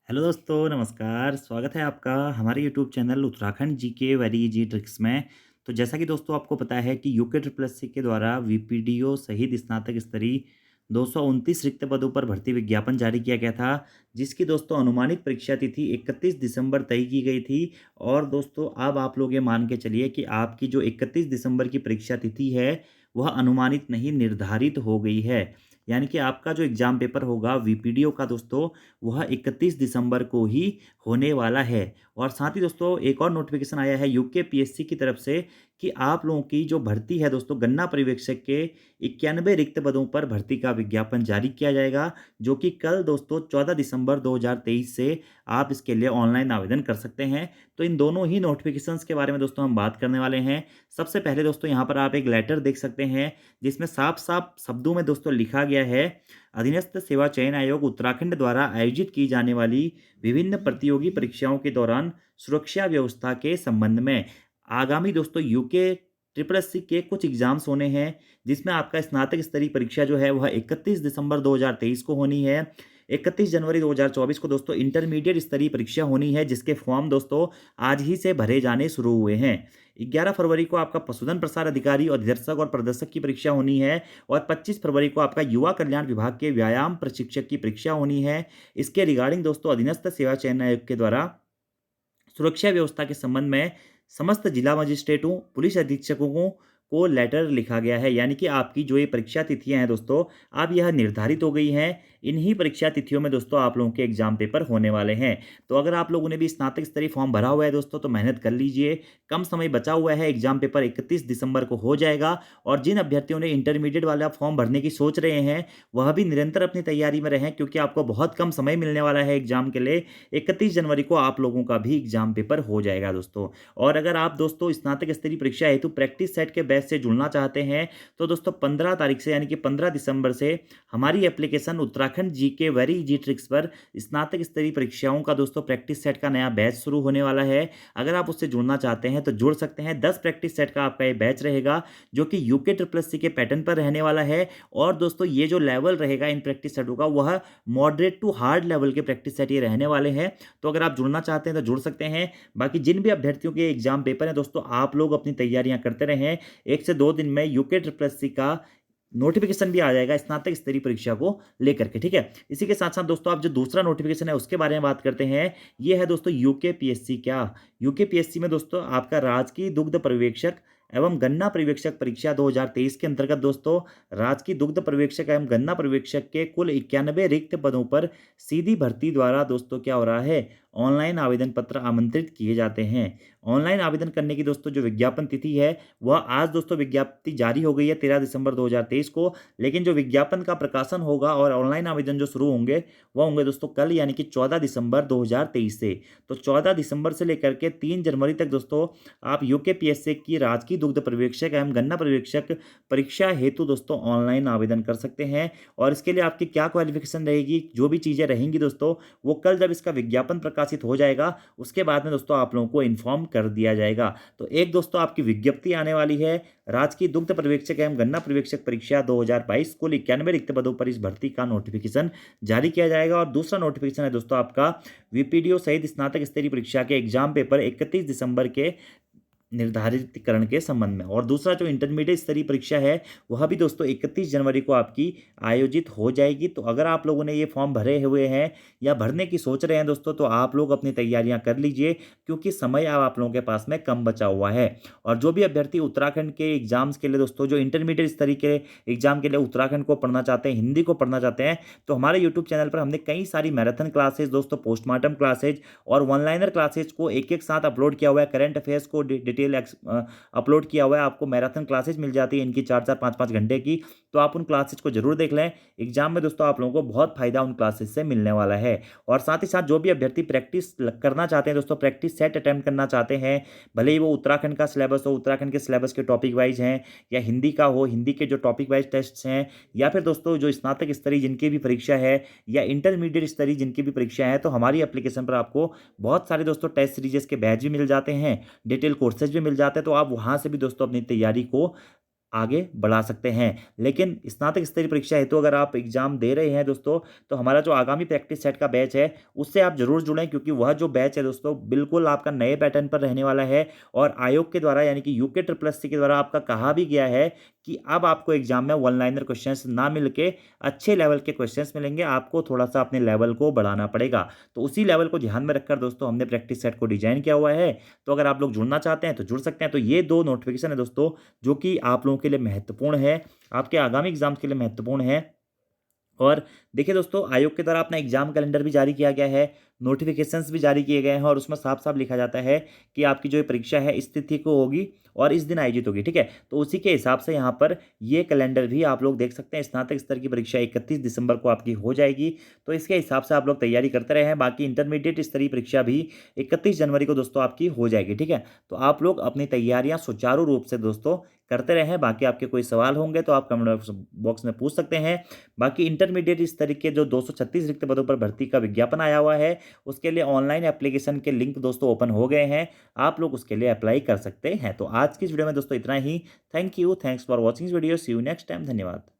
Hello दोस्तों, नमस्कार। स्वागत है आपका हमारे YouTube channel Uttarakhand GK very easy tricks में। तो जैसा कि दोस्तों आपको पता है कि यूके ट्रिपल एससी के द्वारा वीपीडीओ सहित स्नातक स्तरीय 229 रिक्त पदों पर भर्ती विज्ञापन जारी किया गया था, जिसकी दोस्तों अनुमानित परीक्षा तिथि 31 दिसंबर तय की गई थी। और दोस्तों अब आप लोग ये मान के चलिए कि आपकी जो 31 दिसंबर की परीक्षा तिथि है, वह अनुमानित नहीं निर्धारित हो गई है। यानी कि आपका जो एग्ज़ाम पेपर होगा वीपीडीओ का दोस्तों, वह 31 दिसंबर को ही होने वाला है। और साथ ही दोस्तों एक और नोटिफ़िकेशन आया है यूके पीएससी की तरफ से कि आप लोगों की जो भर्ती है दोस्तों, गन्ना पर्यवेक्षक के 91 रिक्त पदों पर भर्ती का विज्ञापन जारी किया जाएगा, जो कि कल दोस्तों 14 दिसंबर 2023 से आप इसके लिए ऑनलाइन आवेदन कर सकते हैं। तो इन दोनों ही नोटिफ़िकेशंस के बारे में दोस्तों हम बात करने वाले हैं। सबसे पहले दोस्तों यहाँ पर आप एक लेटर देख सकते हैं, जिसमें साफ-साफ शब्दों में दोस्तों लिखा गया है, अधीनस्थ सेवा चयन आयोग उत्तराखंड द्वारा आयोजित की जाने वाली विभिन्न प्रतियोगी परीक्षाओं के दौरान सुरक्षा व्यवस्था के संबंध में आगामी दोस्तों यूके ट्रिपल एससी के कुछ एग्जाम्स होने हैं, जिसमें आपका स्नातक स्तरीय परीक्षा जो है वह 31 दिसंबर 2023 को होनी है। 31 जनवरी 2024 को दोस्तों इंटरमीडिएट स्तरीय परीक्षा होनी है, जिसके फॉर्म दोस्तों आज ही से भरे जाने शुरू हुए हैं। 11 फरवरी को आपका पशुधन प्रसार अधिकारी और दर्शक और प्रदर्शक की परीक्षा होनी है, और 25 फरवरी को आपका युवा कल्याण विभाग के व्यायाम प्रशिक्षक की परीक्षा होनी है। इसके रिगार्डिंग दोस्तों अधीनस्थ सेवा चयन आयोग के द्वारा सुरक्षा व्यवस्था के संबंध में समस्त जिला मजिस्ट्रेटों, पुलिस अधीक्षकों को लेटर लिखा गया है। यानी कि आपकी जो ये परीक्षा तिथियां हैं दोस्तों, अब यह निर्धारित हो गई हैं। इन्हीं परीक्षा तिथियों में दोस्तों आप लोगों के एग्जाम पेपर होने वाले हैं। तो अगर आप लोगों ने भी स्नातक स्तरीय फॉर्म भरा हुआ है दोस्तों, तो मेहनत कर लीजिए। कम समय बचा हुआ है, एग्जाम पेपर 31 दिसंबर को हो जाएगा। और जिन अभ्यर्थियों ने इंटरमीडिएट वाला फॉर्म भरने की सोच रहे हैं, वह भी निरंतर अपनी तैयारी में रहें, क्योंकि आपको बहुत कम समय मिलने वाला है एग्जाम के लिए। 31 जनवरी को आप लोगों का भी एग्जाम पेपर हो जाएगा दोस्तों। और अगर आप दोस्तों स्नातक स्तरीय परीक्षा हेतु प्रैक्टिस सेट के बैच से जुड़ना चाहते हैं, तो दोस्तों 15 तारीख से यानी कि 15 दिसंबर से हमारी application Uttarakhand GK very easy tricks पर स्नातक स्तरीय परीक्षाओं का दोस्तों प्रैक्टिस सेट का नया बैच शुरू होने वाला है। अगर आप उससे जुड़ना चाहते हैं तो जुड़ सकते हैं। 10 प्रैक्टिस सेट का आपका ये बैच रहेगा, जो कि यूके ट्रिपल एससी के पैटर्न पर रहने वाला है। और दोस्तों ये जो लेवल रहेगा इन प्रैक्टिस सेटों का, वह मॉडरेट टू हार्ड लेवल के प्रैक्टिस सेट ये रहने वाले हैं। तो अगर आप जुड़ना चाहते हैं तो जुड़ सकते हैं। बाकी जिन भी अभ्यर्थियों के एग्जाम पेपर हैं दोस्तों, आप लोग अपनी तैयारियां करते रहें। 1 से 2 दिन में यूके ट्रिपल एससी का नोटिफिकेशन भी आ जाएगा स्नातक स्तरीय परीक्षा को लेकर के, ठीक है। इसी के साथ साथ दोस्तों आप जो दूसरा नोटिफिकेशन है उसके बारे में बात करते हैं। ये है दोस्तों यूके पीएससी। क्या यूके पीएससी में दोस्तों आपका राजकीय दुग्ध पर्यवेक्षक एवं गन्ना पर्यवेक्षक परीक्षा 2023 के अंतर्गत दोस्तों राजकीय दुग्ध पर्यवेक्षक एवं गन्ना पर्यवेक्षक के कुल 91 रिक्त पदों पर सीधी भर्ती द्वारा दोस्तों क्या हो रहा है, ऑनलाइन आवेदन पत्र आमंत्रित किए जाते हैं। ऑनलाइन आवेदन करने की दोस्तों जो विज्ञापन तिथि है, वह आज दोस्तों विज्ञप्ति जारी हो गई है 13 दिसंबर 2023 को। लेकिन जो विज्ञापन का प्रकाशन होगा और ऑनलाइन आवेदन जो शुरू होंगे, वह होंगे दोस्तों कल, यानी कि 14 दिसंबर 2023 से। तो 14 दिसंबर से लेकर के 3 जनवरी तक दोस्तों आप यूके पीएससी की राजकीय दुग्ध पर्यवेक्षक एवं गन्ना पर्यवेक्षक परीक्षा हेतु दोस्तों ऑनलाइन आवेदन कर सकते हैं। और इसके लिए आपकी क्या क्वालिफिकेशन रहेगी, जो भी चीज़ें रहेंगी दोस्तों, वो कल जब इसका विज्ञापन प्रकाशित हो जाएगा, उसके बाद में दोस्तों आप लोगों को इन्फॉर्म कर दिया जाएगा। तो एक दोस्तों आपकी विज्ञप्ति आने वाली है, राजकीय दुग्ध पर्यवेक्षक एवं गन्ना पर्यवेक्षक परीक्षा 2022 कुल 91 रिक्त पदों पर इस भर्ती का नोटिफिकेशन जारी किया जाएगा। और दूसरा नोटिफिकेशन है दोस्तों आपका वीपीडीओ सहित स्नातक स्तरीय परीक्षा के एग्जाम पेपर 31 दिसंबर के निर्धारितकरण के संबंध में। और दूसरा जो इंटरमीडिएट स्तरीय परीक्षा है, वह भी दोस्तों 31 जनवरी को आपकी आयोजित हो जाएगी। तो अगर आप लोगों ने ये फॉर्म भरे हुए हैं या भरने की सोच रहे हैं दोस्तों, तो आप लोग अपनी तैयारियां कर लीजिए, क्योंकि समय अब आप लोगों के पास में कम बचा हुआ है। और जो भी अभ्यर्थी उत्तराखंड के एग्जाम्स के लिए दोस्तों, जो इंटरमीडिएट स्तरीय के एग्जाम के लिए उत्तराखंड को पढ़ना चाहते हैं, हिंदी को पढ़ना चाहते हैं, तो हमारे यूट्यूब चैनल पर हमने कई सारी मैराथन क्लासेज दोस्तों, पोस्टमार्टम क्लासेज और वन लाइनर क्लासेज को एक एक साथ अपलोड किया हुआ है। करंट अफेयर्स को डिटेल अपलोड किया हुआ है। आपको मैराथन क्लासेज मिल जाती है इनकी 4-4 5-5 घंटे की। तो आप उन क्लासेज को जरूर देख लें। एग्जाम में दोस्तों आप लोगों को बहुत फायदा उन क्लासेज से मिलने वाला है। और साथ ही साथ जो भी अभ्यर्थी प्रैक्टिस करना चाहते हैं दोस्तों, प्रैक्टिस सेट अटेम्प्ट करना चाहते हैं, भले ही वो उत्तराखंड का सिलेबस हो, उत्तराखंड के सिलेबस के टॉपिक वाइज हैं, या हिंदी का हो, हिंदी के जो टॉपिक वाइज टेस्ट हैं, या फिर दोस्तों जो स्नातक स्तरीय जिनकी भी परीक्षा है, या इंटरमीडिएट स्तरीय जिनकी भी परीक्षा है, तो हमारी एप्लीकेशन पर आपको बहुत सारे दोस्तों टेस्ट सीरीजेस के बैच भी मिल जाते हैं, डिटेल कोर्सेज भी मिल जाते हैं। तो आप वहाँ से भी दोस्तों अपनी तैयारी को आगे बढ़ा सकते हैं। लेकिन स्नातक स्तरीय परीक्षा हेतु अगर आप एग्जाम दे रहे हैं दोस्तों, तो हमारा जो आगामी प्रैक्टिस सेट का बैच है उससे आप जरूर जुड़ें, क्योंकि वह जो बैच है दोस्तों बिल्कुल आपका नए पैटर्न पर रहने वाला है। और आयोग के द्वारा यानी कि यूके ट्रिपल एससी के द्वारा आपका कहा भी गया है कि अब आपको एग्जाम में वन लाइनर क्वेश्चंस ना मिल के अच्छे लेवल के क्वेश्चंस मिलेंगे, आपको थोड़ा सा अपने लेवल को बढ़ाना पड़ेगा। तो उसी लेवल को ध्यान में रखकर दोस्तों हमने प्रैक्टिस सेट को डिजाइन किया हुआ है। तो अगर आप लोग जुड़ना चाहते हैं तो जुड़ सकते हैं। तो ये दो नोटिफिकेशन है दोस्तों जो कि आप लोगों के लिए महत्वपूर्ण है, आपके आगामी एग्जाम्स के लिए महत्वपूर्ण है। और देखिए दोस्तों, आयोग के द्वारा अपना एग्जाम कैलेंडर भी जारी किया गया है, नोटिफिकेशंस भी जारी किए गए हैं, और उसमें साफ साफ लिखा जाता है कि आपकी जो ये परीक्षा है इस तिथि को होगी और इस दिन आयोजित होगी। ठीक है, तो उसी के हिसाब से यहाँ पर ये कैलेंडर भी आप लोग देख सकते हैं। स्नातक स्तर की परीक्षा 31 दिसंबर को आपकी हो जाएगी, तो इसके हिसाब से आप लोग तैयारी करते रहे हैं। बाकी इंटरमीडिएट स्तरीय परीक्षा भी 31 जनवरी को दोस्तों आपकी हो जाएगी। ठीक है, तो आप लोग अपनी तैयारियां सुचारू रूप से दोस्तों करते रहें। बाकी आपके कोई सवाल होंगे तो आप कमेंट बॉक्स में पूछ सकते हैं। बाकी इंटरमीडिएट इस तरह के जो 236 रिक्त पदों पर भर्ती का विज्ञापन आया हुआ है, उसके लिए ऑनलाइन एप्लीकेशन के लिंक दोस्तों ओपन हो गए हैं, आप लोग उसके लिए अप्लाई कर सकते हैं। तो आज की इस वीडियो में दोस्तों इतना ही। Thank you, thanks for watching video, see you next time, धन्यवाद।